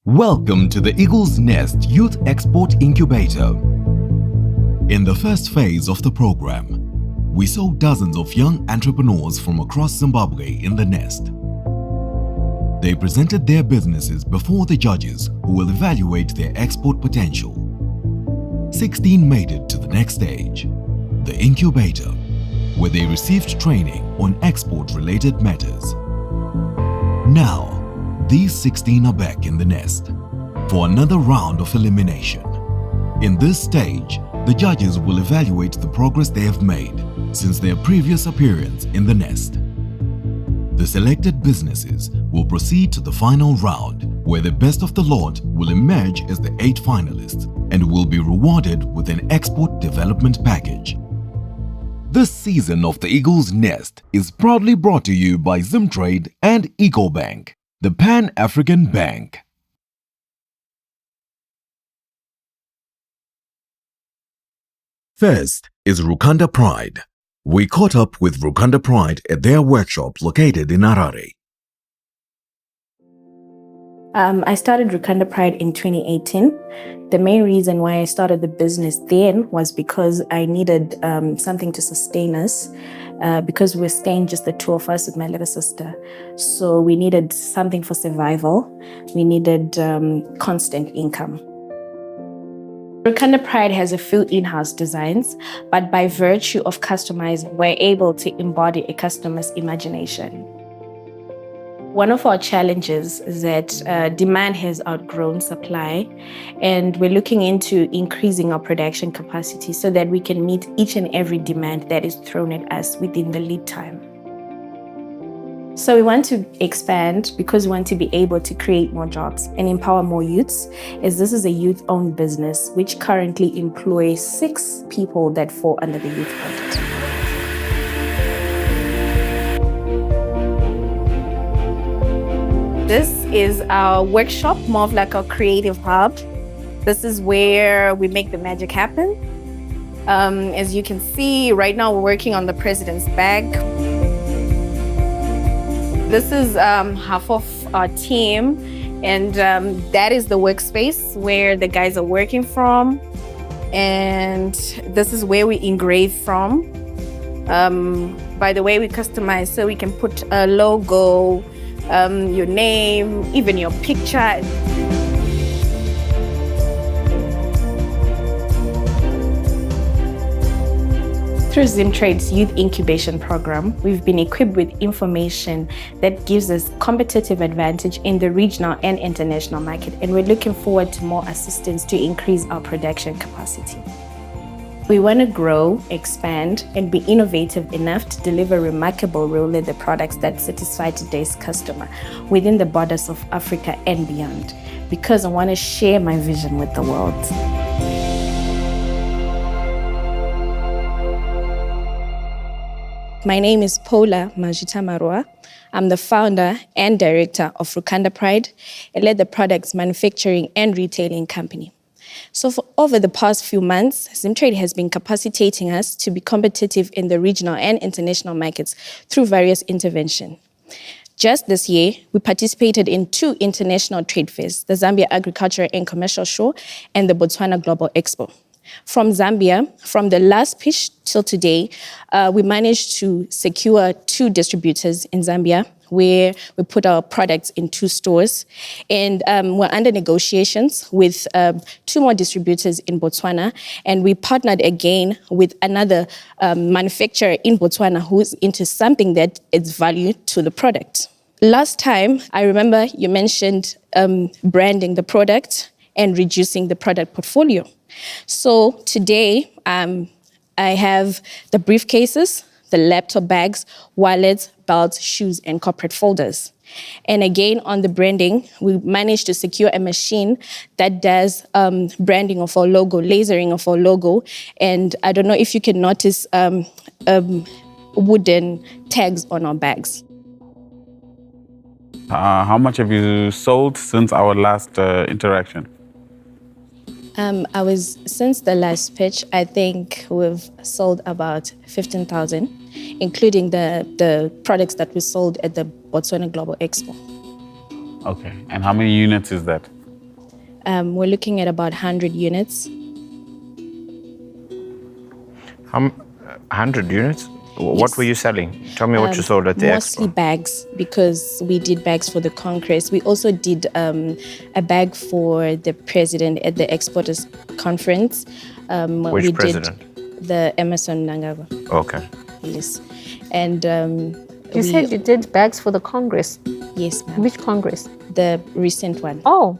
Welcome to the Eagle's Nest Youth Export Incubator. In the first phase of the program, we saw dozens of young entrepreneurs from across Zimbabwe in the nest. They presented their businesses before the judges who will evaluate their export potential. 16 made it to the next stage, the incubator, where they received training on export-related matters. Now, these 16 are back in the nest for another round of elimination. In this stage, the judges will evaluate the progress they have made since their previous appearance in the nest. The selected businesses will proceed to the final round, where the best of the lot will emerge as the 8 finalists and will be rewarded with an export development package. This season of the Eagle's Nest is proudly brought to you by Zimtrade and EcoBank, the Pan-African Bank. First is Rukanda Pride. We caught up with Rukanda Pride at their workshop located in Harare. I started Rukanda Pride in 2018. The main reason why I started the business then was because I needed something to sustain us because we're staying just the two of us with my little sister. So we needed something for survival. We needed constant income. Rukanda Pride has a few in-house designs, but by virtue of customizing, we're able to embody a customer's imagination. One of our challenges is that demand has outgrown supply, and we're looking into increasing our production capacity so that we can meet each and every demand that is thrown at us within the lead time. So we want to expand because we want to be able to create more jobs and empower more youths, as this is a youth-owned business which currently employs 6 people that fall under the youth budget. This is our workshop, more of like our creative hub. This is where we make the magic happen. As you can see, right now we're working on the president's bag. This is half of our team, and that is the workspace where the guys are working from. And this is where we engrave from. By the way, we customize so we can put a logo, your name, even your picture. Through Zimtrade's Youth Incubation Program, we've been equipped with information that gives us competitive advantage in the regional and international market, and we're looking forward to more assistance to increase our production capacity. We want to grow, expand, and be innovative enough to deliver remarkable related products that satisfy today's customer within the borders of Africa and beyond, because I want to share my vision with the world. My name is Paula Majita Marua. I'm the founder and director of Rukanda Pride, a leather products manufacturing and retailing company. So for over the past few months, Zimtrade has been capacitating us to be competitive in the regional and international markets through various interventions. Just this year, we participated in 2 international trade fairs, the Zambia Agricultural and Commercial Show and the Botswana Global Expo. From Zambia, from the last pitch till today, we managed to secure 2 distributors in Zambia, where we put our products in 2 stores. And we're under negotiations with 2 more distributors in Botswana. And we partnered again with another manufacturer in Botswana who's into something that adds value to the product. Last time, I remember you mentioned branding the product and reducing the product portfolio. So today, I have the briefcases, the laptop bags, wallets, belts, shoes, and corporate folders. And again, on the branding, we managed to secure a machine that does branding of our logo, lasering of our logo. And I don't know if you can notice wooden tags on our bags. How much have you sold since our last interaction? Since the last pitch, I think we've sold about 15,000, including the products that we sold at the Botswana Global Expo. Okay, and how many units is that? We're looking at about 100 units. 100 units? What Yes. were you selling? Tell me what you sold at the Mostly expo. bags, because we did bags for the Congress. We also did a bag for the president at the Exporters Conference. Which we president? did the Emerson Mnangagwa. Okay. Yes. And You said you did bags for the Congress. yes, ma'am. Which Congress? The recent one. Oh,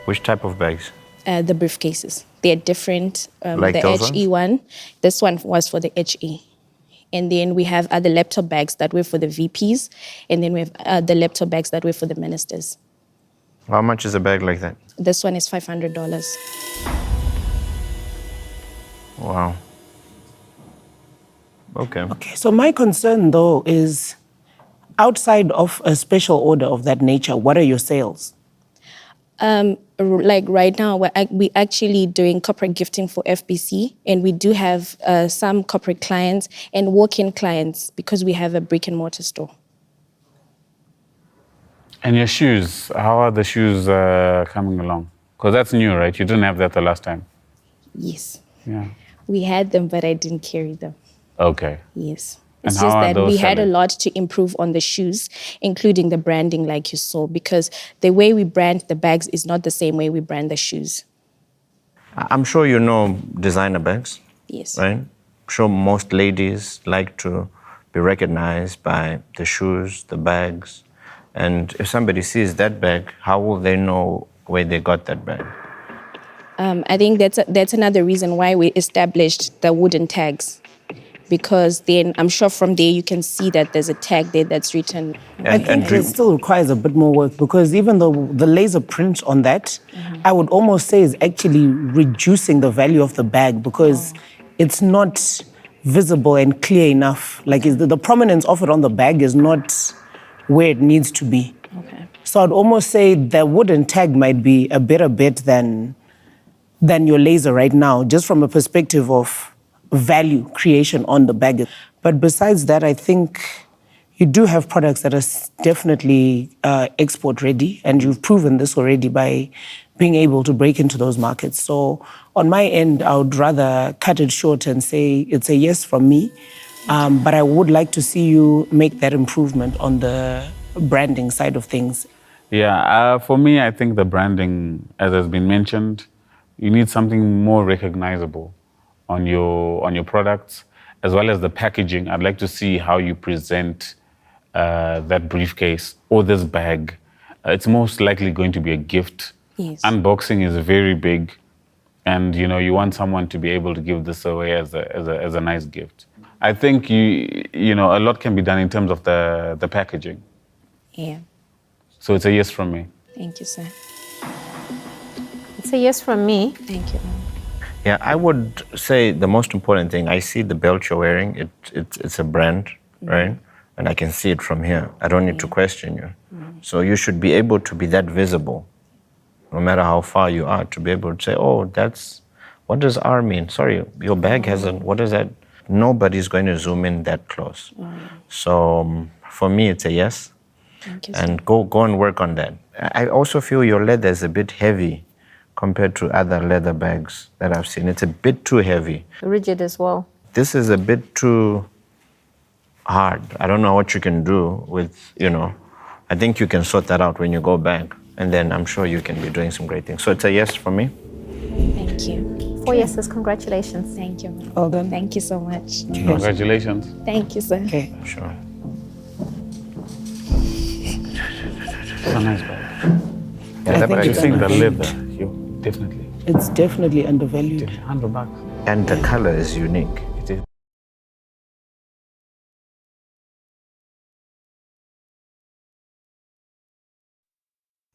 Which type of bags? The briefcases. They're different. Like the those HE one, this one was for the HE. And then we have other laptop bags that were for the VPs. And then we have the laptop bags that were for the ministers. How much is a bag like that? This one is $500. Wow. Okay. Okay, so my concern though is outside of a special order of that nature, what are your sales? Like right now, we're actually doing corporate gifting for FBC, and we do have some corporate clients and walk-in clients because we have a brick and mortar store. And your shoes, how are the shoes coming along? Because that's new, right? You didn't have that the last time. Yes. Yeah. We had them, but I didn't carry them. Okay. Yes. And It's how just are that those we had a selling? lot to improve on the shoes, including the branding, like you saw, because the way we brand the bags is not the same way we brand the shoes. I'm sure you know designer bags, Yes. right? I'm sure most ladies like to be recognized by the shoes, the bags. And if somebody sees that bag, how will they know where they got that bag? I think that's another reason why we established the wooden tags, because then I'm sure from there you can see that there's a tag there that's written. I think it still requires a bit more work because even though the laser print on that, I would almost say is actually reducing the value of the bag because it's not visible and clear enough. Like the prominence of it on the bag is not where it needs to be. Okay. So I'd almost say the wooden tag might be a better bet than your laser right now, just from a perspective of value creation on the bag. But besides that, I think you do have products that are definitely export ready, and you've proven this already by being able to break into those markets. So on my end, I would rather cut it short and say it's a yes from me, but I would like to see you make that improvement on the branding side of things. Yeah, for me, I think the branding, as has been mentioned, you need something more recognizable on your products, as well as the packaging. I'd like to see how you present that briefcase or this bag. It's most likely going to be a gift. Yes. Unboxing is very big, and you want someone to be able to give this away as a nice gift. I think a lot can be done in terms of the packaging. Yeah. So it's a yes from me. Thank you, sir. it's a yes from me. Thank you. Yeah, I would say the most important thing, I see the belt you're wearing, it's a brand, right? And I can see it from here. I don't need to question you. So you should be able to be that visible, no matter how far you are, to be able to say, oh, what does R mean? Sorry, your bag hasn't, what is that? Nobody's going to zoom in that close. So for me, it's a yes. Thank you, sir. And go and work on that. I also feel your leather is a bit heavy compared to other leather bags that I've seen. It's a bit too heavy. Rigid as well. This is a bit too hard. I don't know what you can do with, I think you can sort that out when you go back. And then I'm sure you can be doing some great things. So it's a yes for me. Thank you. 4 yeses, congratulations. Thank you. Well done. Thank you so much. Congratulations. Thank you, sir. Okay. Sure. It's a nice bag. Yeah, that think bag You're is saying the nice. leather, definitely. It's definitely undervalued. $100. And the color is unique. It is.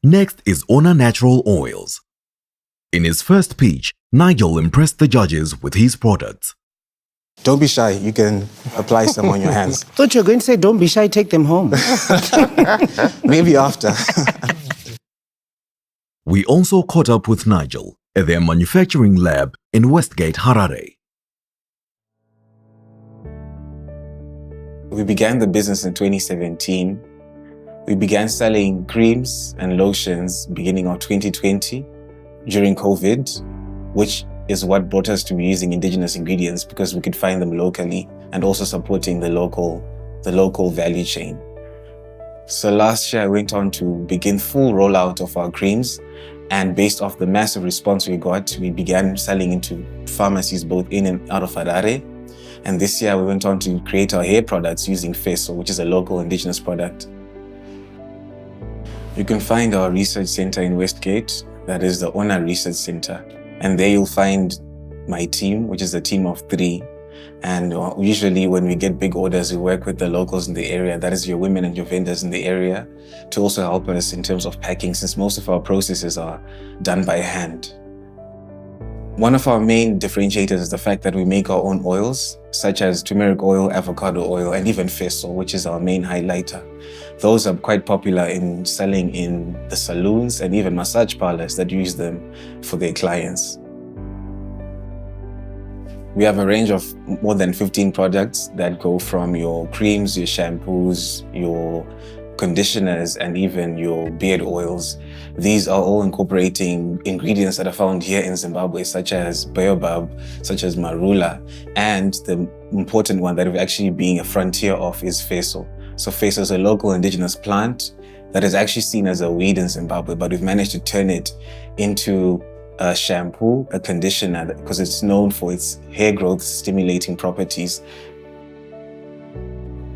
Next is Ona Natural Oils. In his first pitch, Nigel impressed the judges with his products. Don't be shy. You can apply some on your hands. Thought you were going to say, don't be shy, take them home. Maybe after. We also caught up with Nigel at their manufacturing lab in Westgate, Harare. We began the business in 2017 We began selling creams and lotions beginning of 2020 during COVID, which is what brought us to be using indigenous ingredients because we could find them locally and also supporting the local value chain. So last year I went on to begin full rollout of our creams, and based off the massive response we got, we began selling into pharmacies both in and out of Harare. And this year we went on to create our hair products using Feso, which is a local indigenous product. You can find our research center in Westgate, that is the Ona Research Center. And there you'll find my team, which is a team of 3. And usually when we get big orders, we work with the locals in the area, that is your women and your vendors in the area, to also help us in terms of packing, since most of our processes are done by hand. One of our main differentiators is the fact that we make our own oils, such as turmeric oil, avocado oil, and even Feso, which is our main highlighter. Those are quite popular in selling in the saloons and even massage parlors that use them for their clients. We have a range of more than 15 products that go from your creams, your shampoos, your conditioners, and even your beard oils. These are all incorporating ingredients that are found here in Zimbabwe, such as baobab, such as marula, and the important one that we're actually being a frontier of is Feso. So Feso is a local indigenous plant that is actually seen as a weed in Zimbabwe, but we've managed to turn it into a shampoo, a conditioner, because it's known for its hair growth stimulating properties.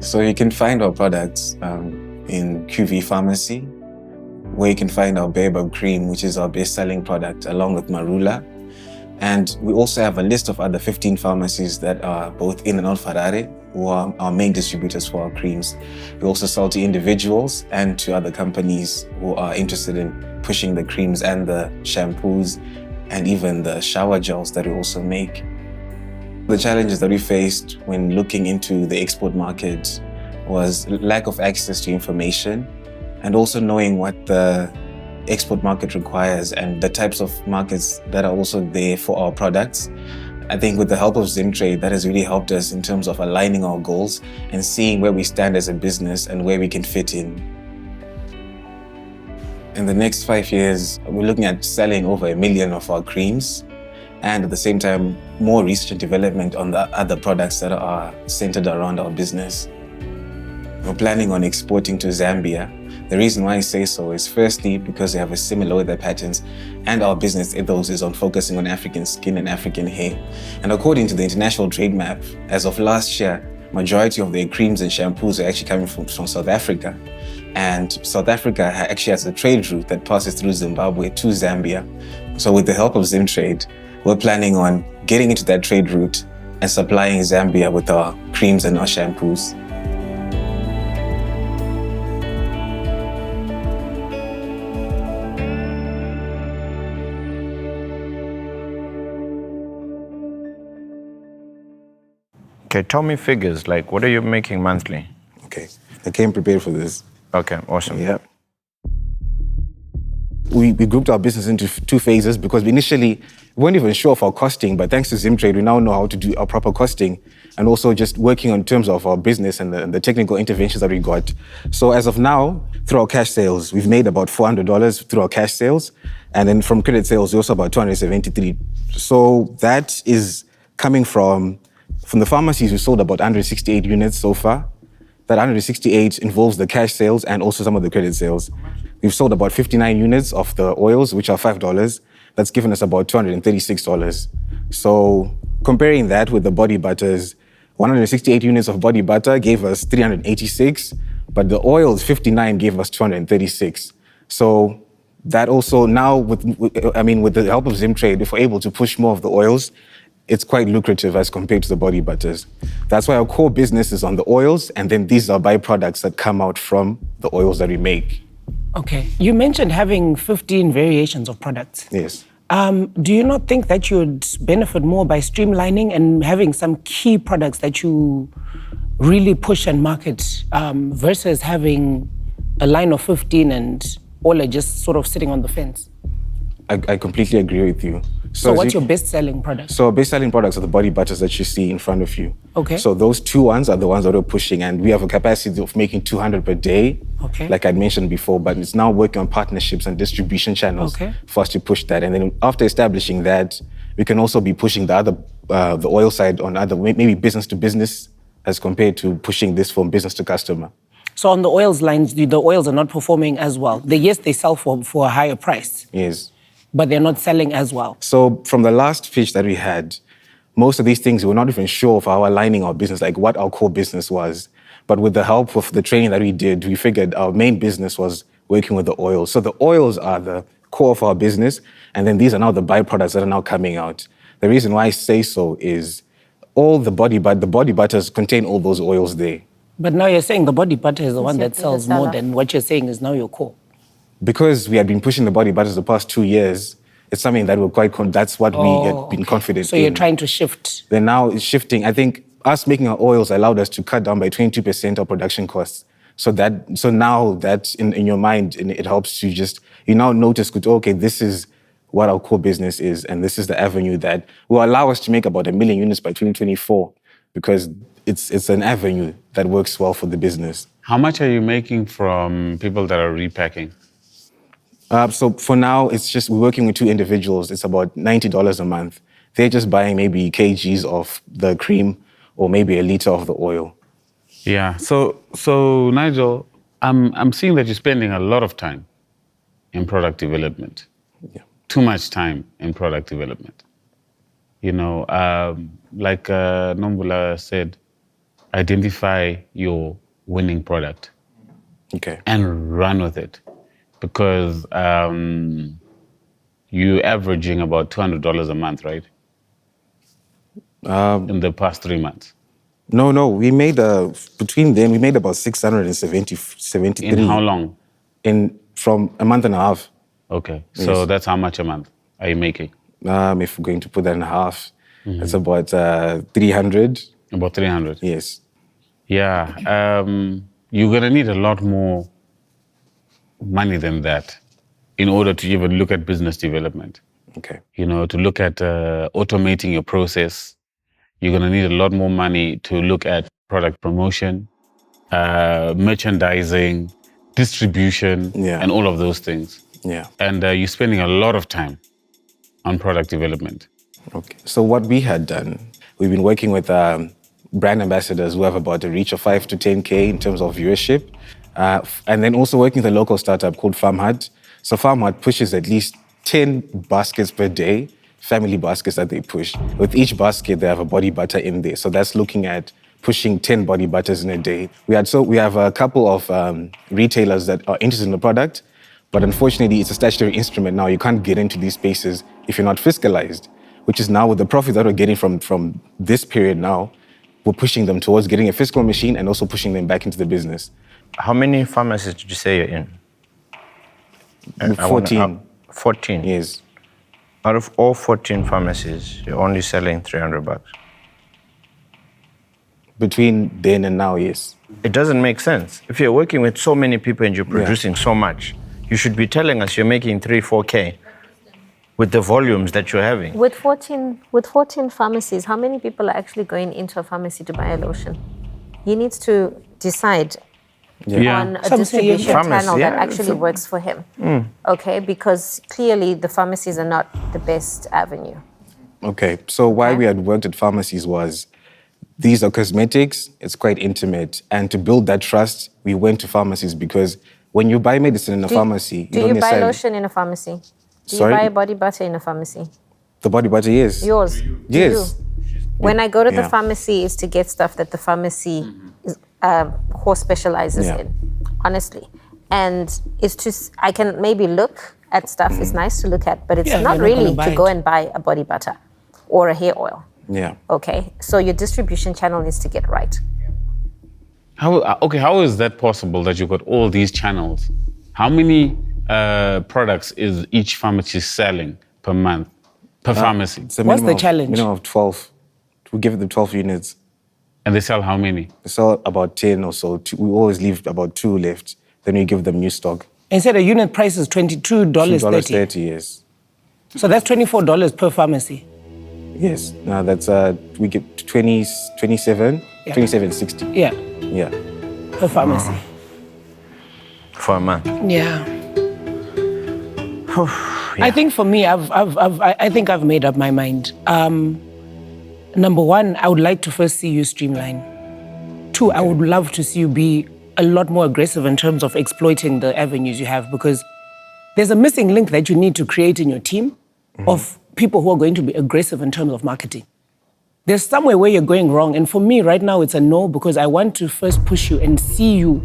So you can find our products in QV Pharmacy, where you can find our baobab cream, which is our best-selling product, along with marula. And we also have a list of other 15 pharmacies that are both in and out of Harare, who are our main distributors for our creams. We also sell to individuals and to other companies who are interested in pushing the creams and the shampoos and even the shower gels that we also make. The challenges that we faced when looking into the export market was lack of access to information and also knowing what the export market requires and the types of markets that are also there for our products. I think with the help of Zimtrade, that has really helped us in terms of aligning our goals and seeing where we stand as a business and where we can fit in. In the next 5 years, we're looking at selling over 1 million of our creams, and at the same time, more research and development on the other products that are centered around our business. We're planning on exporting to Zambia. The reason why I say so is firstly because they have a similar weather patterns, and our business ethos is on focusing on African skin and African hair. And according to the International Trade Map, as of last year, majority of their creams and shampoos are actually coming from South Africa. And South Africa actually has a trade route that passes through Zimbabwe to Zambia. So with the help of Zimtrade, we're planning on getting into that trade route and supplying Zambia with our creams and our shampoos. Okay, tell me figures, like what are you making monthly? Okay, I came prepared for this. Okay, awesome. Yeah. We grouped our business into 2 phases because initially we weren't even sure of our costing, but thanks to Zimtrade, we now know how to do our proper costing and also just working on terms of our business and the technical interventions that we got. So as of now, through our cash sales, we've made about $400 through our cash sales. And then from credit sales, we also about $273. So that is coming from the pharmacies. We sold about 168 units so far. That 168 involves the cash sales and also some of the credit sales. We've sold about 59 units of the oils, which are $5. That's given us about $236. So comparing that with the body butters, 168 units of body butter gave us 386, but the oils, 59, gave us 236. So that also now, with the help of Zimtrade, if we're able to push more of the oils, it's quite lucrative as compared to the body butters. That's why our core business is on the oils, and then these are byproducts that come out from the oils that we make. Okay. You mentioned having 15 variations of products. Yes. Do you not think that you would benefit more by streamlining and having some key products that you really push and market versus having a line of 15 and all are just sort of sitting on the fence? I completely agree with you. So as what's you- your best-selling product? So our best-selling products are the body butters that you see in front of you. Okay. So those two ones are the ones that we're pushing, and we have a capacity of making 200 per day, Okay. like I'd mentioned before, but it's now working on partnerships and distribution channels Okay. for us to push that. And then after establishing that, we can also be pushing the other, the oil side on other, maybe business to business as compared to pushing this from business to customer. So on the oils lines, the oils are not performing as well. Yes, they sell for a higher price, Yes. but they're not selling as well. So from the last pitch that we had, most of these things, we were not even sure of how aligning our business, like what our core business was. But with the help of the training that we did, we figured our main business was working with the oils. So the oils are the core of our business, and then these are now the byproducts that are now coming out. The reason why I say so is all the body butters contain all those oils there. But now you're saying the body butter is the one your that sells biggest more seller. than what you're saying is now your core. Because we had been pushing the body butters the past 2 years, it's something that we're that's what we had been confident So in. you're trying to shift. Then now it's shifting. I think us making our oils allowed us to cut down by 22% our production costs. So now that in your mind, it helps to you now notice, okay, this is what our core business is, and this is the avenue that will allow us to make about 1 million units by 2024, because it's an avenue that works well for the business. How much are you making from people that are repacking? So for now, we're working with 2 individuals. It's about $90 a month. They're just buying maybe kgs of the cream or maybe a liter of the oil. Yeah. So Nigel, I'm seeing that you're spending a lot of time in product development. Yeah. Too much time in product development. You know, like Nombula said, identify your winning product Okay. and run with it, because you're averaging about $200 a month, right? In the past 3 months. No. We made between then we made about 673. In how long? From a month and a half. Okay, so Yes. that's how much a month are you making? If we're going to put that in half, it's about 300. About 300. Yes. Yeah, you're gonna need a lot more money than that in order to even look at business development. Okay. You know, to look at automating your process. You're gonna need a lot more money to look at product promotion, merchandising, distribution, Yeah. and all of those things. Yeah. And you're spending a lot of time on product development. Okay. So what we had done, we've been working with brand ambassadors who have about a reach of 5 to 10K in terms of viewership. And then also working with a local startup called Farm Hut. So Farm Hut pushes at least 10 baskets per day, family baskets that they push. With each basket, they have a body butter in there. So that's looking at pushing 10 body butters in a day. We have a couple of retailers that are interested in the product, but unfortunately, it's a statutory instrument now. You can't get into these spaces if you're not fiscalized, which is now with the profit that we're getting from this period now, we're pushing them towards getting a fiscal machine and also pushing them back into the business. How many pharmacies did you say you're in? 14. 14? Yes. Out of all 14 pharmacies, you're only selling $300. Between then and now, yes. It doesn't make sense. If you're working with so many people and you're producing so much, you should be telling us you're making 3-4K with the volumes that you're having. With 14 pharmacies, how many people are actually going into a pharmacy to buy a lotion? He needs to decide on a Some say distribution pharmacy, channel that yeah, actually works for him. Okay, because clearly the pharmacies are not the best avenue. Okay, so why we had worked at pharmacies was these are cosmetics, it's quite intimate. And to build that trust, we went to pharmacies because when you buy medicine in a pharmacy, Do don't you buy necessarily... lotion in a pharmacy? Do Sorry? you buy body butter in a pharmacy? The body butter, yes. Yours? Yes. When I go to the Yeah. pharmacy, is to get stuff that the pharmacy core specializes Yeah. in, honestly. And it's just, I can maybe look at stuff, it's nice to look at, but it's Yeah, not you're not really gonna buy to go it. and buy a body butter or a hair oil. Yeah. Okay, so your distribution channel needs to get right. How is that possible that you've got all these channels? How many products is each pharmacy selling per month, per pharmacy? It's a What's the minimum challenge? Minimum of 12. We give them 12 units. And they sell how many? We sell about 10 or so. We always leave about 2 left. Then we give them new stock. And said a unit price is $22.30. $2.30, yes. So that's $24 per pharmacy. Yes. Now that's we get 27, Yeah. 27.60. Yeah, Yeah. per pharmacy. For a month. Yeah. I think for me, I think I've made up my mind. Number one, I would like to first see you streamline. Two, I would love to see you be a lot more aggressive in terms of exploiting the avenues you have, because there's a missing link that you need to create in your team of people who are going to be aggressive in terms of marketing. There's somewhere where you're going wrong. And for me right now, it's a no, because I want to first push you and see you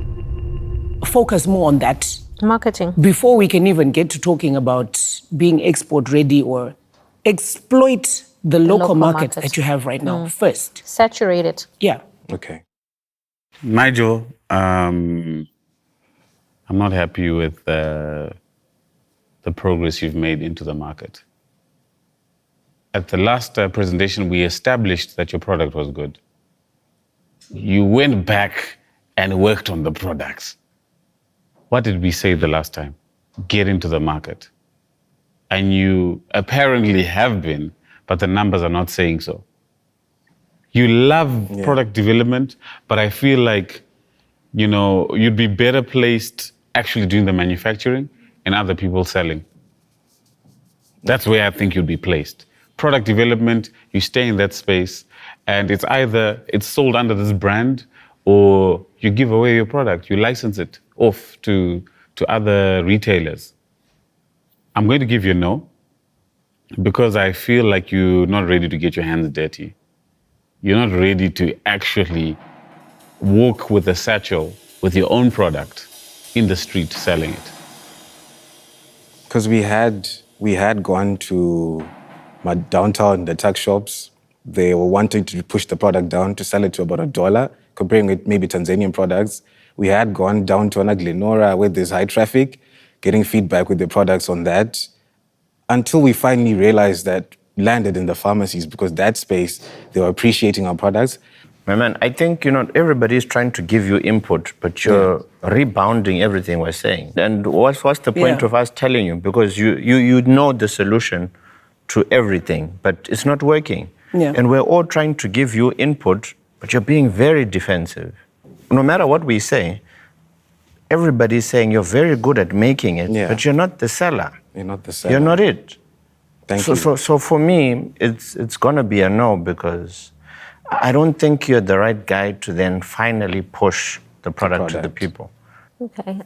focus more on that Marketing. before we can even get to talking about being export ready or exploit the local market that you have right now first. Saturate it. Yeah. Okay. Nigel, I'm not happy with the progress you've made into the market. At the last presentation, we established that your product was good. You went back and worked on the products. What did we say the last time? Get into the market. And you apparently have been, but the numbers are not saying so. You love product development, but I feel like, you'd be better placed actually doing the manufacturing and other people selling. That's where I think you'd be placed. Product development, you stay in that space, and it's either it's sold under this brand or you give away your product, you license it off to other retailers. I'm going to give you a no, because I feel like you're not ready to get your hands dirty. You're not ready to actually walk with a satchel with your own product in the street selling it. Because we had gone to my downtown, the tuck shops. They were wanting to push the product down to sell it to about $1, comparing it maybe Tanzanian products. We had gone down to Glenora where there's high traffic, getting feedback with the products on that, until we finally realized that landed in the pharmacies, because that space, they were appreciating our products. My man, I think, everybody is trying to give you input, but you're rebounding everything we're saying. And what's the point of us telling you? Because you know the solution to everything, but it's not working. Yeah. And we're all trying to give you input, but you're being very defensive. No matter what we say, everybody's saying you're very good at making it, but you're not the seller. You're not the seller. You're not it. Thank you. So for me, it's gonna be a no, because I don't think you're the right guy to then finally push the product to the people. Okay.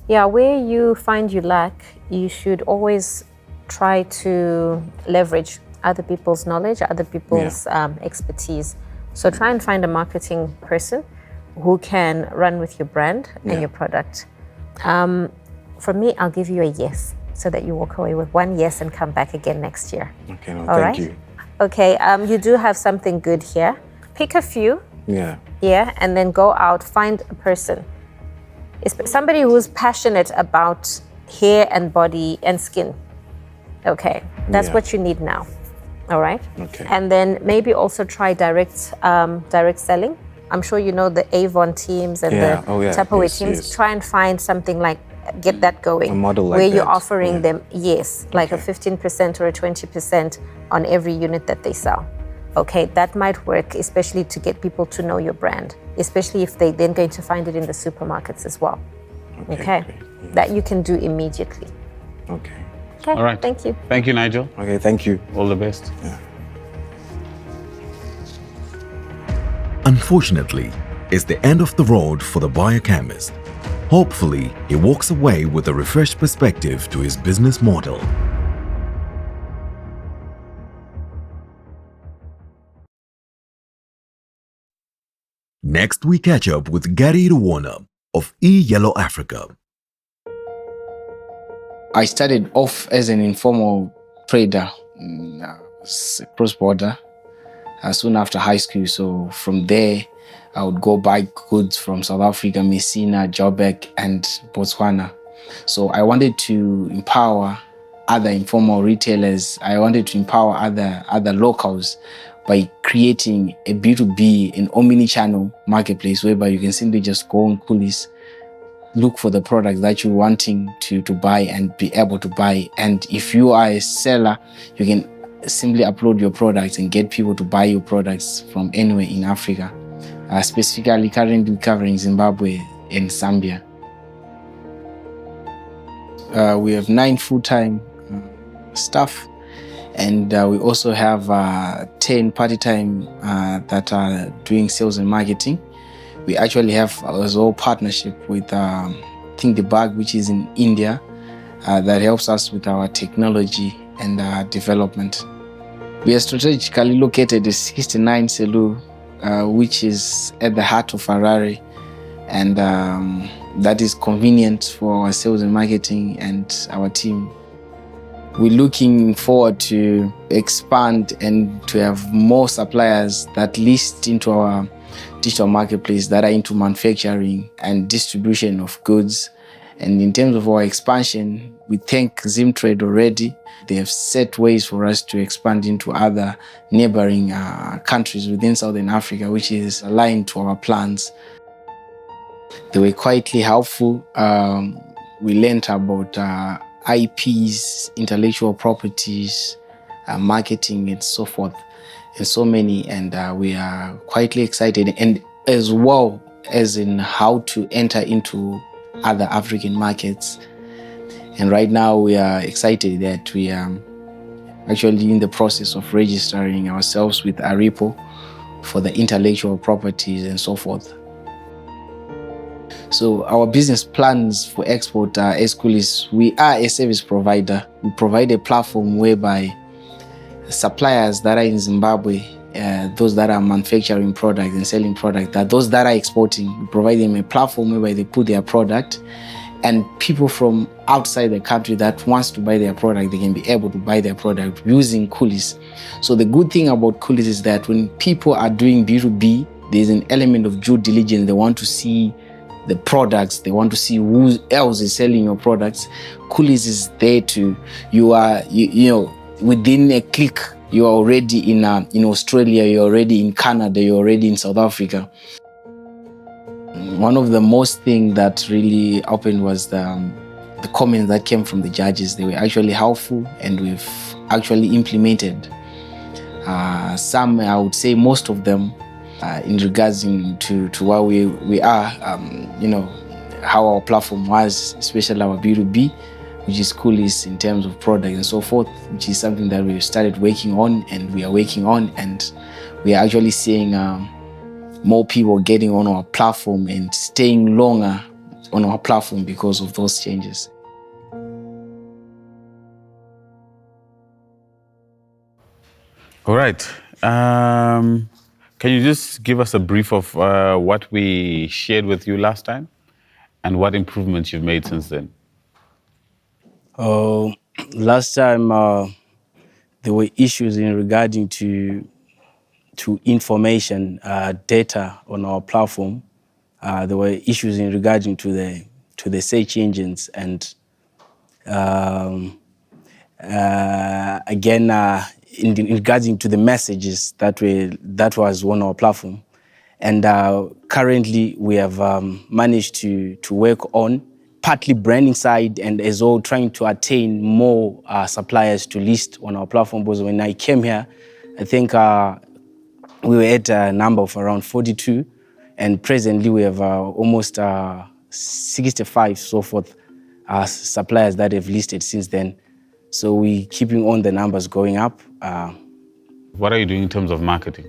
Where you find you lack, you should always try to leverage other people's knowledge, other people's expertise. So try and find a marketing person who can run with your brand and your product. From me, I'll give you a yes, so that you walk away with one yes and come back again next year. Okay, Thank you. Okay, you do have something good here. Pick a few. Yeah. Yeah, and then go out, find a person. Somebody who's passionate about hair and body and skin. Okay, that's what you need now. All right? Okay. And then maybe also try direct selling. I'm sure you know the Avon teams and the Tupperware teams. Yes. Try and find something like, get that going. A model like where that. you're offering them, like a 15% or a 20% on every unit that they sell. Okay, that might work, especially to get people to know your brand, especially if they're then going to find it in the supermarkets as well. Okay. Great. That you can do immediately. Okay. Okay, All right. thank you. Thank you, Nigel. Okay, thank you. All the best. Yeah. Unfortunately, it's the end of the road for the biochemist. Hopefully, he walks away with a refreshed perspective to his business model. Next, we catch up with Gary Ruwana of Yellow Africa. I started off as an informal trader, cross-border, soon after high school. So from there, I would go buy goods from South Africa, Messina, Joburg, and Botswana. So I wanted to empower other informal retailers. I wanted to empower other locals by creating a B2B, an omni-channel marketplace whereby you can simply just go on Coolies, look for the product that you're wanting to buy and be able to buy. And if you are a seller, you can simply upload your products and get people to buy your products from anywhere in Africa, specifically currently covering Zimbabwe and Zambia. We have 9 full-time staff, and we also have 10 part-time that are doing sales and marketing. We actually have as well partnership with Think the Bag, which is in India, that helps us with our technology and development. We are strategically located at 69 Selu, which is at the heart of Harare, and that is convenient for our sales and marketing and our team. We're looking forward to expand and to have more suppliers that list into our digital marketplace that are into manufacturing and distribution of goods. And in terms of our expansion, we thank Zimtrade already. They have set ways for us to expand into other neighboring countries within Southern Africa, which is aligned to our plans. They were quietly helpful. We learned about IPs, intellectual properties, marketing, and so forth, and so many. And we are quietly excited, and as well as in how to enter into other African markets. And right now we are excited that we are actually in the process of registering ourselves with Aripo for the intellectual properties and so forth. So our business plans for export as Coolies, we are a service provider. We provide a platform whereby suppliers that are in Zimbabwe, those that are manufacturing products and selling products, those that are exporting, we provide them a platform whereby they put their product, and people from outside the country that wants to buy their product, they can be able to buy their product using Coolies. So the good thing about Coolies is that when people are doing B2B, there's an element of due diligence. They want to see the products, they want to see who else is selling your products. Coolies is there to, you know, within a click, you are already in Australia, you're already in Canada, you're already in South Africa. One of the most things that really opened was the comments that came from the judges. They were actually helpful, and we've actually implemented some, I would say most of them, in regards to where we are, you know, how our platform was, especially our B2B, which is Coolies in terms of product and so forth, which is something that we started working on, and we are working on, and we are actually seeing more people getting on our platform and staying longer on our platform because of those changes. All right. Can you just give us a brief of what we shared with you last time and what improvements you've made since then? Last time there were issues in regarding to information, data on our platform. There were issues in regarding to the search engines, and again in regarding to the messages that was on our platform. And currently we have managed to work on partly branding side, and as well trying to attain more suppliers to list on our platform. Because when I came here, I think we were at a number of around 42, and presently we have almost 65 so forth suppliers that have listed since then. So we're keeping on the numbers going up. What are you doing in terms of marketing?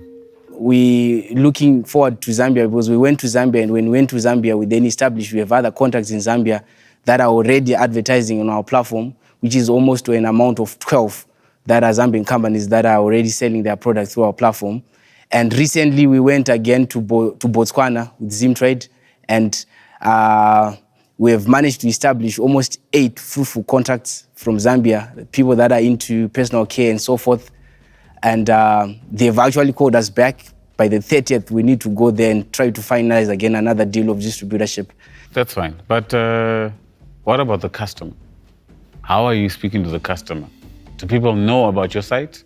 We looking forward to Zambia, because we went to Zambia, and when we went to Zambia, we then established, we have other contacts in Zambia that are already advertising on our platform, which is almost to an amount of 12 that are Zambian companies that are already selling their products through our platform. And recently we went again to Botswana with Zimtrade, and we have managed to establish almost 8 fruitful contacts from Zambia, people that are into personal care and so forth. And they've actually called us back. By the 30th, we need to go there and try to finalize again another deal of distributorship. That's fine. But what about the customer? How are you speaking to the customer? Do people know about your site?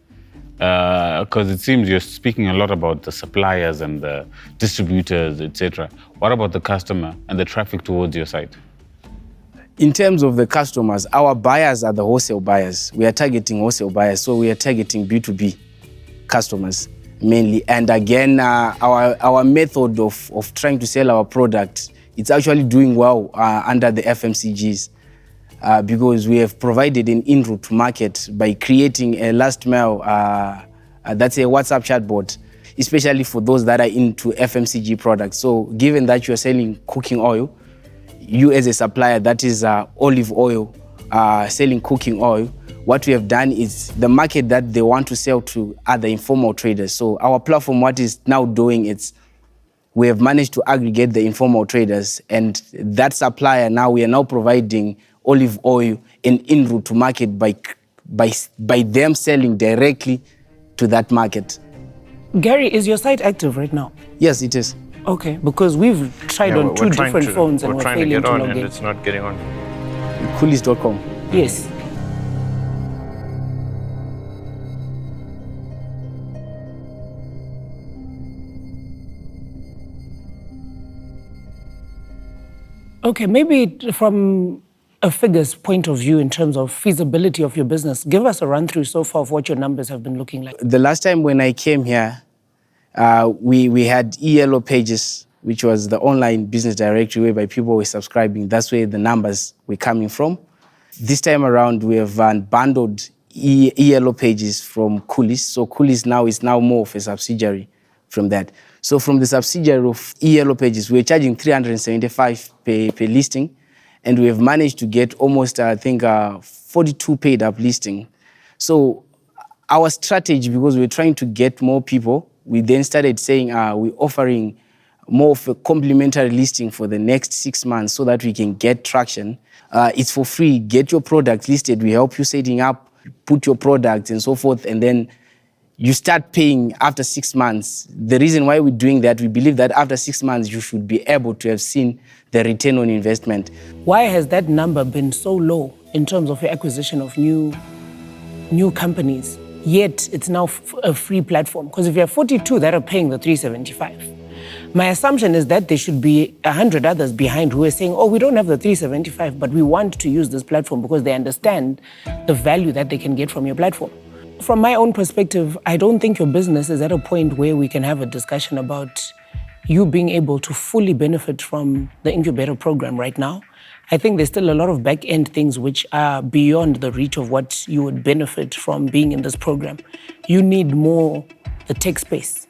Because it seems you're speaking a lot about the suppliers and the distributors, etc. What about the customer and the traffic towards your site? In terms of the customers, our buyers are the wholesale buyers. We are targeting wholesale buyers, so we are targeting B2B customers mainly. And again, our method of trying to sell our product, it's actually doing well under the FMCGs because we have provided an in-route to market by creating a last mile, that's a WhatsApp chatbot, especially for those that are into FMCG products. So given that you're selling cooking oil, you as a supplier that is olive oil, selling cooking oil, what we have done is the market that they want to sell to are the informal traders. So our platform, what is now doing is we have managed to aggregate the informal traders, and that supplier now, we are now providing olive oil in route to market by them selling directly to that market. Gary, is your site active right now? Yes, it is. Okay, because we've tried on two different phones and we're trying to failing get to on log and in. it's not getting on. Coolies.com. Yes. Okay, maybe from a figures point of view in terms of feasibility of your business, give us a run through so far of what your numbers have been looking like. The last time when I came here, we had Yellow Pages, which was the online business directory whereby people were subscribing. That's where the numbers were coming from. This time around, we have unbundled Yellow Pages from Coolies. So Coolies now is more of a subsidiary from that. So from the subsidiary of Yellow Pages, we're charging 375 per listing, and we have managed to get almost, 42 paid up listing. So our strategy, because we're trying to get more people, we then started saying we're offering more of a complimentary listing for the next 6 months so that we can get traction. It's for free. Get your product listed. We help you setting up, put your products and so forth, and then you start paying after 6 months. The reason why we're doing that, we believe that after 6 months, you should be able to have seen the return on investment. Why has that number been so low in terms of your acquisition of new companies, yet it's now a free platform? Because if you have 42 that are paying the 375, my assumption is that there should be 100 others behind who are saying, oh, we don't have the 375, but we want to use this platform because they understand the value that they can get from your platform. From my own perspective, I don't think your business is at a point where we can have a discussion about you being able to fully benefit from the incubator program right now. I think there's still a lot of back-end things which are beyond the reach of what you would benefit from being in this program. You need more the tech space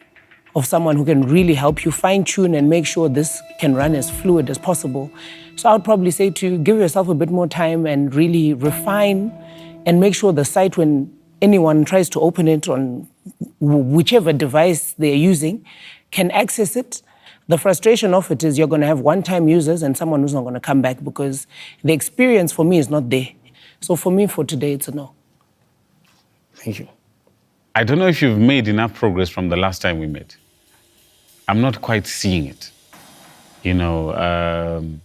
of someone who can really help you fine-tune and make sure this can run as fluid as possible. So I would probably say to you, give yourself a bit more time and really refine and make sure the site, when anyone tries to open it on whichever device they're using, can access it. The frustration of it is you're going to have one-time users and someone who's not going to come back because the experience for me is not there. So for me, for today, it's a no. Thank you. I don't know if you've made enough progress from the last time we met. I'm not quite seeing it. You know, I'm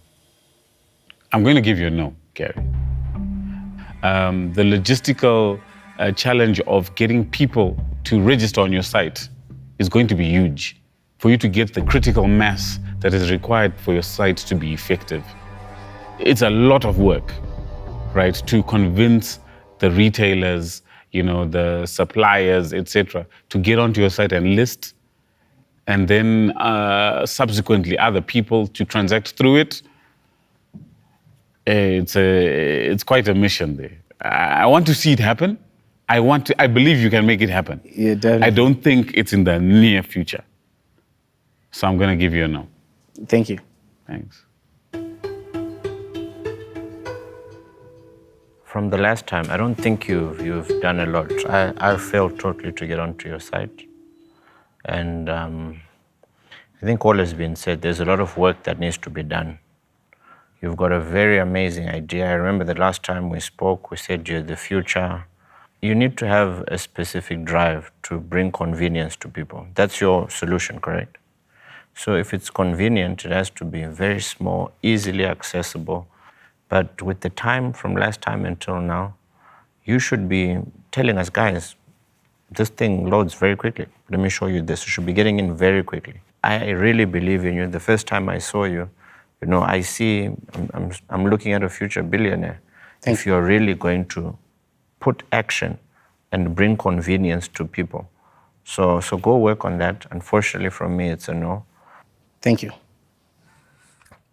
going to give you a no, Gary. The logistical challenge of getting people to register on your site is going to be huge for you to get the critical mass that is required for your site to be effective. It's a lot of work, right, to convince the retailers, you know, the suppliers, etc., to get onto your site and list, and then subsequently other people to transact through it. It's quite a mission there. I want to see it happen. I believe you can make it happen. Yeah, definitely. I don't think it's in the near future. So I'm going to give you a no. Thank you. Thanks. From the last time, I don't think you've done a lot. I failed totally to get onto your site. And I think all has been said. There's a lot of work that needs to be done. You've got a very amazing idea. I remember the last time we spoke, we said you're the future. You need to have a specific drive to bring convenience to people. That's your solution, correct? So if it's convenient, it has to be very small, easily accessible. But with the time from last time until now, you should be telling us, guys, this thing loads very quickly. Let me show you this. You should be getting in very quickly. I really believe in you. The first time I saw you, You know, I see, I'm looking at a future billionaire. If you're really going to put action and bring convenience to people. So go work on that. Unfortunately, from me, it's a no. Thank you.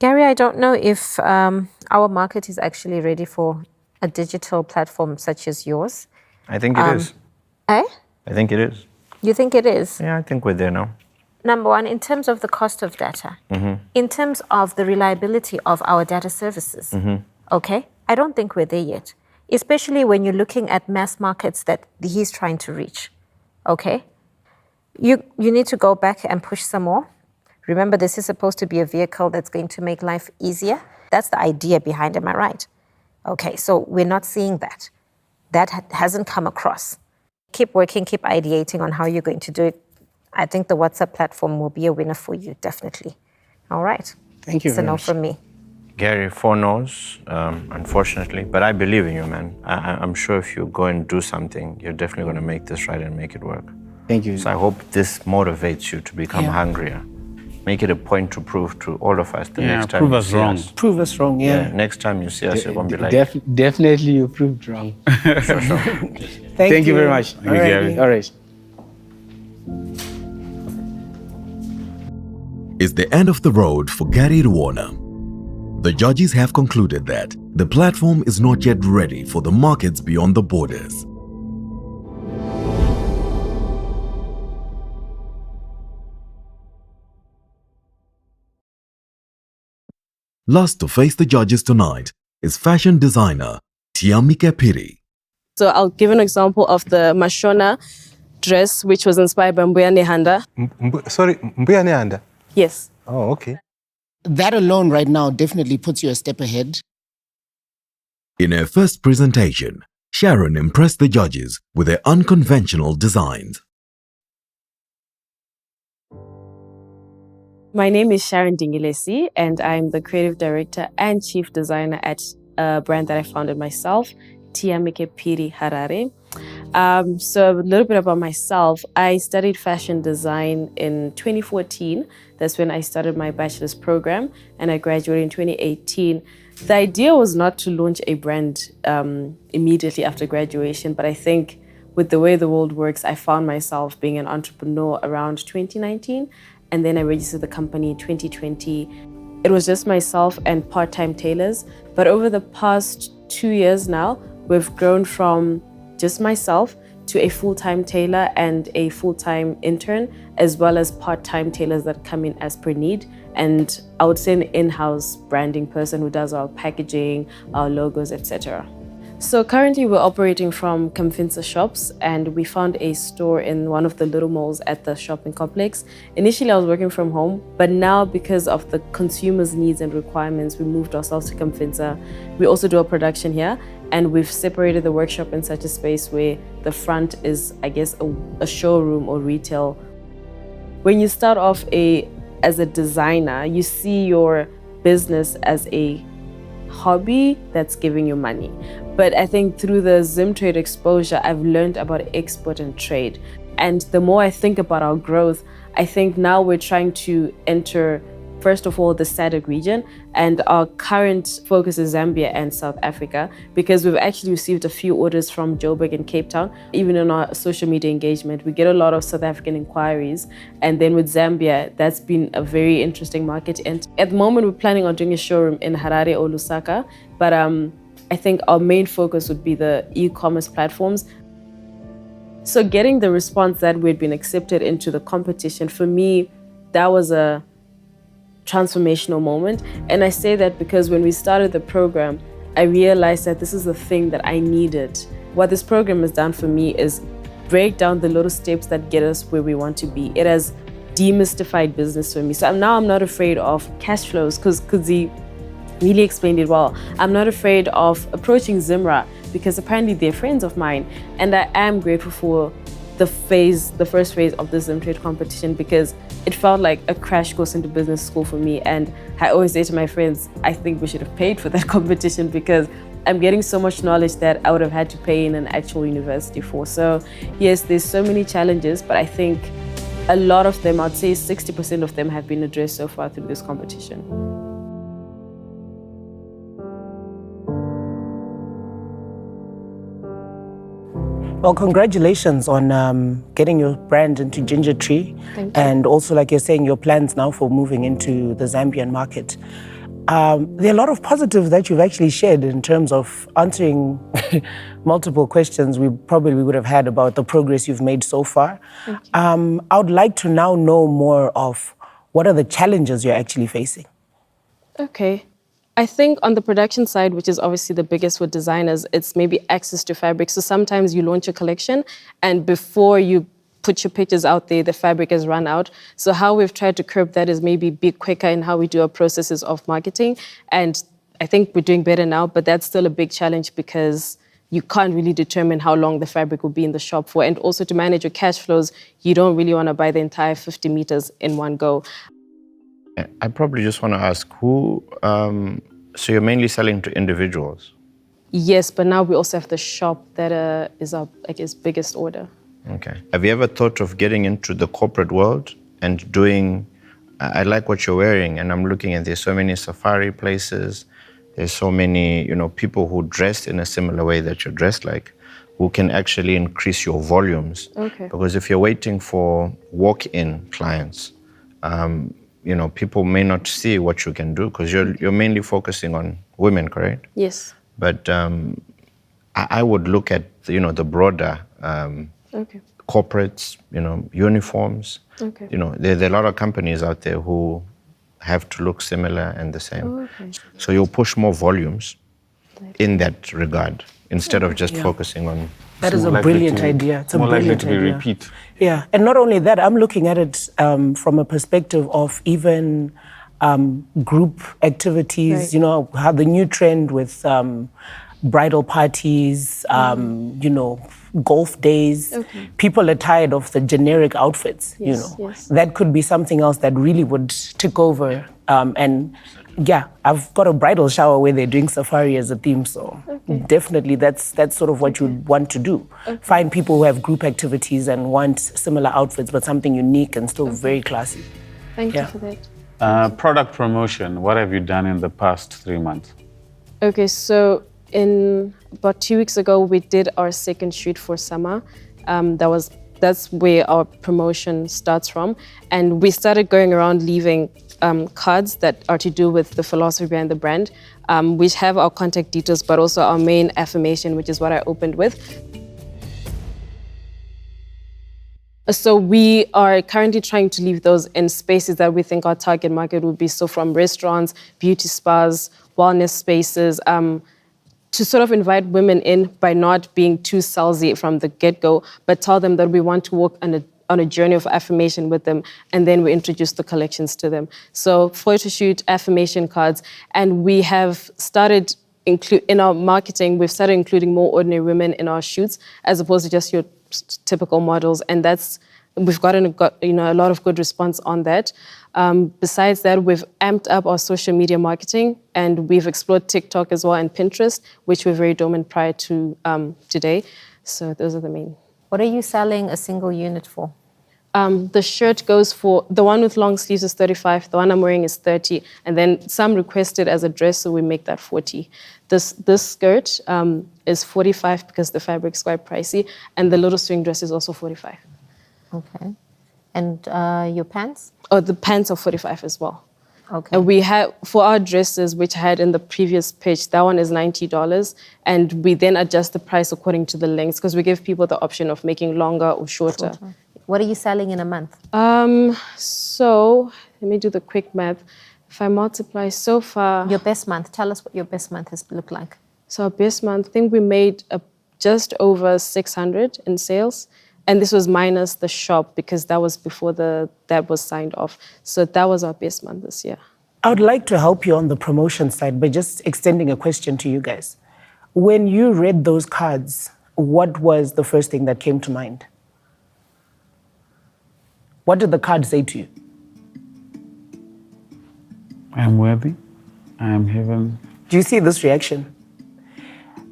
Gary, I don't know if our market is actually ready for a digital platform such as yours. I think it is. Eh? I think it is. You think it is? Yeah, I think we're there now. Number one, in terms of the cost of data, in terms of the reliability of our data services, okay, I don't think we're there yet, especially when you're looking at mass markets that he's trying to reach, okay? You need to go back and push some more. Remember, this is supposed to be a vehicle that's going to make life easier. That's the idea behind it, am I right? Okay, so we're not seeing that. That hasn't come across. Keep working, keep ideating on how you're going to do it. I think the WhatsApp platform will be a winner for you, definitely. All right. Thank you It's a very no much. from me. Gary, 4 no's, unfortunately, but I believe in you, man. I'm sure if you go and do something, you're definitely going to make this right and make it work. Thank you. So I hope this motivates you to become Yeah. hungrier. Make it a point to prove to all of us the Yeah, next time prove you us see wrong. us. Prove us wrong, yeah. Next time you see us, you're going to be like, Definitely you proved wrong. sure. Thank you very much. you, Gary. All right. It's the end of the road for Gary Rwona. The judges have concluded that the platform is not yet ready for the markets beyond the borders. Last to face the judges tonight is fashion designer Tiamike Piri. So I'll give an example of the Mashona dress, which was inspired by Mbuya Nehanda. Sorry, Mbuya Neanda. Yes. Oh, okay. That alone right now definitely puts you a step ahead. In her first presentation, Sharon impressed the judges with her unconventional designs. My name is Sharon Dingilesi, and I'm the creative director and chief designer at a brand that I founded myself, Tiamike Piri Harare. So a little bit about myself. I studied fashion design in 2014. That's when I started my bachelor's program, and I graduated in 2018. The idea was not to launch a brand immediately after graduation, but I think with the way the world works, I found myself being an entrepreneur around 2019, and then I registered the company in 2020. It was just myself and part-time tailors, but over the past 2 years now, we've grown from just myself to a full-time tailor and a full-time intern, as well as part-time tailors that come in as per need. And I would say an in-house branding person who does our packaging, our logos, etc. So currently we're operating from Kamfinsa shops, and we found a store in one of the little malls at the shopping complex. Initially I was working from home, but now because of the consumers' needs and requirements, we moved ourselves to Kamfinsa. We also do a production here, and we've separated the workshop in such a space where the front is, I guess, a showroom or retail. When you start off as a designer, you see your business as a hobby that's giving you money. But I think through the Zimtrade exposure, I've learned about export and trade. And the more I think about our growth, I think now we're trying to enter, first of all, the SADC region, and our current focus is Zambia and South Africa, because we've actually received a few orders from Joburg and Cape Town. Even in our social media engagement, we get a lot of South African inquiries. And then with Zambia, that's been a very interesting market. And at the moment, we're planning on doing a showroom in Harare or Lusaka, but I think our main focus would be the e-commerce platforms. So getting the response that we'd been accepted into the competition, for me, that was a transformational moment. And I say that because when we started the program, I realized that this is the thing that I needed. What this program has done for me is break down the little steps that get us where we want to be. It has demystified business for me. So now I'm not afraid of cash flows, because Kudzi really explained it well. I'm not afraid of approaching Zimra because apparently they're friends of mine. And I am grateful for the first phase of the Zimtrade competition, because it felt like a crash course into business school for me. And I always say to my friends, I think we should have paid for that competition, because I'm getting so much knowledge that I would have had to pay in an actual university for. So yes, there's so many challenges, but I think a lot of them, I'd say 60% of them have been addressed so far through this competition. Well, congratulations on getting your brand into Ginger Tree. Thank you. And also, like you're saying, your plans now for moving into the Zambian market. There are a lot of positives that you've actually shared in terms of answering multiple questions we probably would have had about the progress you've made so far. Thank you. I would like to now know more of what are the challenges you're actually facing? Okay. I think on the production side, which is obviously the biggest with designers, it's maybe access to fabric. So sometimes you launch a collection and before you put your pictures out there, the fabric has run out. So how we've tried to curb that is maybe be quicker in how we do our processes of marketing. And I think we're doing better now, but that's still a big challenge because you can't really determine how long the fabric will be in the shop for. And also to manage your cash flows, you don't really want to buy the entire 50 meters in one go. I probably just want to ask who, so you're mainly selling to individuals? Yes, but now we also have the shop that is our, biggest order. Okay. Have you ever thought of getting into the corporate world and doing, I like what you're wearing and I'm looking at there's so many safari places, there's so many, people who dress in a similar way that you're dressed like, who can actually increase your volumes. Okay. Because if you're waiting for walk-in clients, people may not see what you can do because you're mainly focusing on women, correct? Yes. But I would look at the broader Okay. corporates, uniforms. Okay. There are a lot of companies out there who have to look similar and the same. Oh, okay. So you'll push more volumes in that regard instead of just focusing on. That is a brilliant idea. It's a more likely brilliant to be idea. repeat. Yeah, and not only that, I'm looking at it from a perspective of even group activities, Right. how the new trend with bridal parties, golf days. Okay. People are tired of the generic outfits, Yes, yes. That could be something else that really would take over. And yeah, I've got a bridal shower where they're doing safari as a theme, so definitely that's sort of what you'd want to do. Find people who have group activities and want similar outfits, but something unique and still very classy. Thank Yeah. you for that. Product promotion, what have you done in the past 3 months? Okay, so in about 2 weeks ago, we did our second shoot for summer. That's where our promotion starts from. And we started going around leaving cards that are to do with the philosophy behind the brand, which have our contact details, but also our main affirmation, which is what I opened with. So we are currently trying to leave those in spaces that we think our target market would be. So from restaurants, beauty spas, wellness spaces, to sort of invite women in by not being too salesy from the get-go, but tell them that we want to walk on a journey of affirmation with them, and then we introduce the collections to them. So photo shoot, affirmation cards, and we have started in our marketing, we've started including more ordinary women in our shoots as opposed to just your typical models, and we've gotten a lot of good response on that. Besides that, we've amped up our social media marketing, and we've explored TikTok as well and Pinterest, which were very dormant prior to today. So those are the main. What are you selling a single unit for? The shirt goes for, the one with long sleeves is 35, the one I'm wearing is 30, and then some requested as a dress, so we make that 40. This skirt is 45 because the fabric's quite pricey, and the little swing dress is also 45. Okay. And your pants? Oh, the pants are 45 as well. Okay. And we have, for our dresses, which I had in the previous pitch, that one is $90, and we then adjust the price according to the lengths, because we give people the option of making longer or shorter. What are you selling in a month? So let me do the quick math. If I multiply so far... Your best month. Tell us what your best month has looked like. So our best month, I think we made just over 600 in sales. And this was minus the shop because that was before that was signed off. So that was our best month this year. I would like to help you on the promotion side by just extending a question to you guys. When you read those cards, what was the first thing that came to mind? What did the card say to you? I am worthy. I am heaven. Do you see this reaction?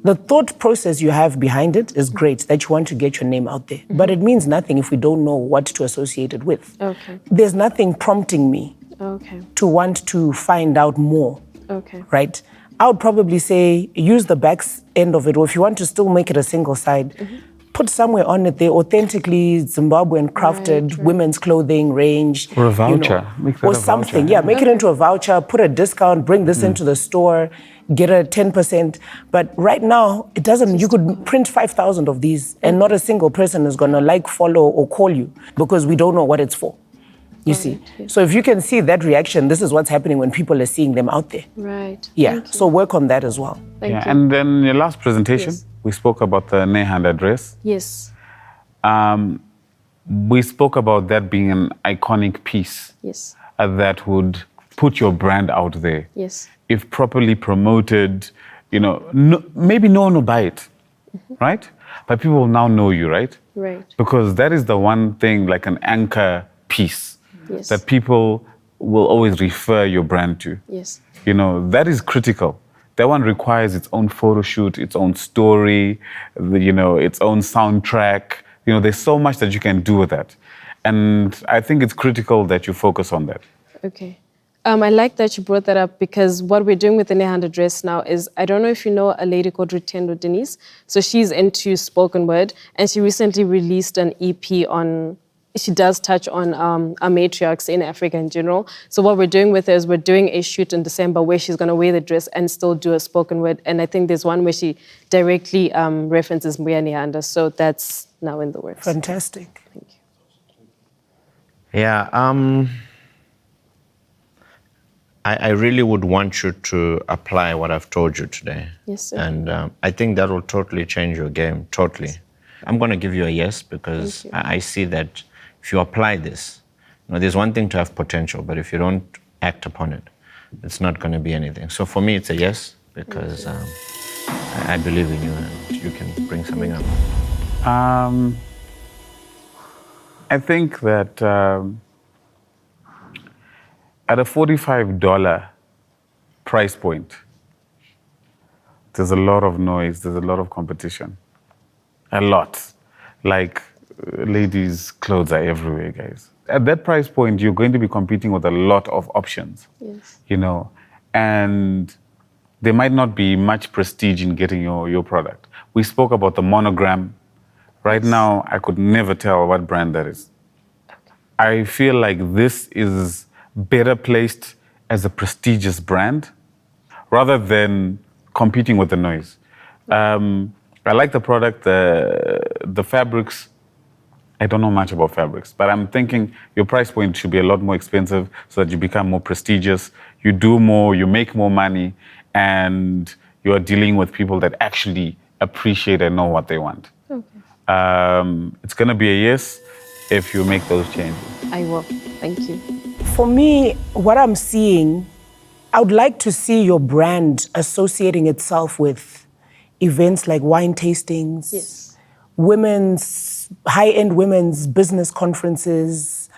The thought process you have behind it is great, that you want to get your name out there. But it means nothing if we don't know what to associate it with. Okay. There's nothing prompting me to want to find out more. Okay. Right? I would probably say use the back end of it, or if you want to still make it a single side, put somewhere on it, they're authentically Zimbabwean crafted women's clothing range. Or a voucher. Make that or a something. voucher. Yeah, make it into a voucher, put a discount, bring this into the store, get a 10%. But right now, it doesn't, you could print 5,000 of these and not a single person is gonna like, follow, or call you because we don't know what it's for. You see? So if you can see that reaction, this is what's happening when people are seeing them out there. Right. Yeah, so work on that as well. Thank you. And then your last presentation, we spoke about the Nehanda dress. Yes. We spoke about that being an iconic piece Yes. that would put your brand out there. Yes. If properly promoted, maybe no one will buy it, right? But people will now know you, right? Right. Because that is the one thing, like an anchor piece Yes. that people will always refer your brand to. Yes. That is critical. That one requires its own photo shoot, its own story, its own soundtrack. There's so much that you can do with that. And I think it's critical that you focus on that. Okay. I like that you brought that up because what we're doing with the Nehanda dress now is, I don't know if you know a lady called Rutendo Denise. So she's into spoken word and she recently released an EP on, she does touch on our matriarchs in Africa in general. So what we're doing with her is we're doing a shoot in December where she's going to wear the dress and still do a spoken word. And I think there's one where she directly references Mbuya Nehanda. So that's now in the works. Fantastic. Thank you. Yeah, I really would want you to apply what I've told you today. Yes, sir. And I think that will totally change your game, totally. I'm going to give you a yes because I see that if you apply this, there's one thing to have potential, but if you don't act upon it, it's not going to be anything. So for me, it's a yes because I believe in you and you can bring something up. I think that at a $45 price point, there's a lot of noise, there's a lot of competition. A lot. Like, ladies' clothes are everywhere, guys. At that price point, you're going to be competing with a lot of options. Yes. And there might not be much prestige in getting your product. We spoke about the monogram. Right now, I could never tell what brand that is. I feel like this is better placed as a prestigious brand rather than competing with the noise. I like the product, the fabrics. I don't know much about fabrics, but I'm thinking your price point should be a lot more expensive so that you become more prestigious. You do more, you make more money, and you are dealing with people that actually appreciate and know what they want. Okay. It's going to be a yes if you make those changes. I will. Thank you. For me, what I'm seeing, I would like to see your brand associating itself with events like wine tastings, Yes. high-end women's business conferences,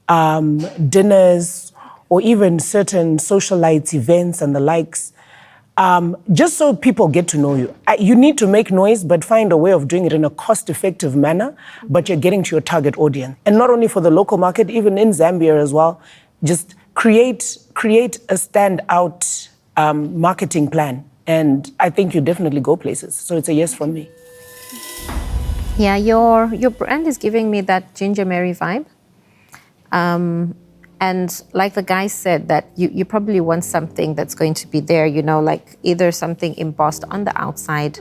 dinners, or even certain socialites, events and the likes, just so people get to know you. You need to make noise, but find a way of doing it in a cost-effective manner, but you're getting to your target audience. And not only for the local market, even in Zambia as well, just create a standout marketing plan. And I think you definitely go places. So it's a yes from me. Yeah, your brand is giving me that Ginger Mary vibe. And like the guy said, that you probably want something that's going to be there, like either something embossed on the outside,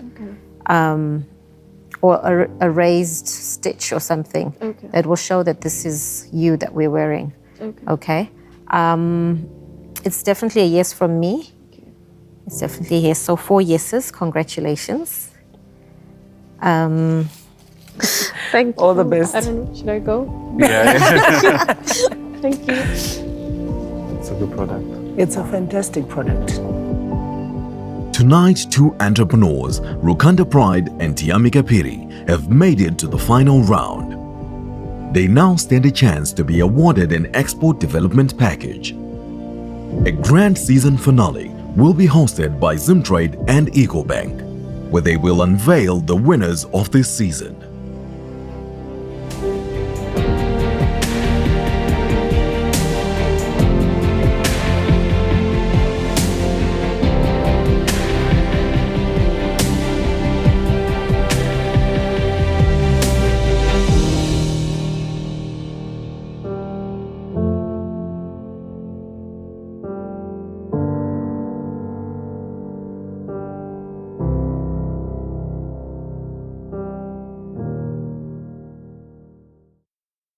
or a raised stitch or something that will show that this is you that we're wearing. Okay. It's definitely a yes from me. It's definitely a yes. So 4 yeses. Congratulations. Thank you. All the best. I don't know. Should I go? Yeah. Thank you. It's a good product. It's a fantastic product. Tonight, 2 entrepreneurs, Rukanda Pride and Tiamike Piri, have made it to the final round. They now stand a chance to be awarded an export development package. A grand season finale will be hosted by Zimtrade and EcoBank, where they will unveil the winners of this season.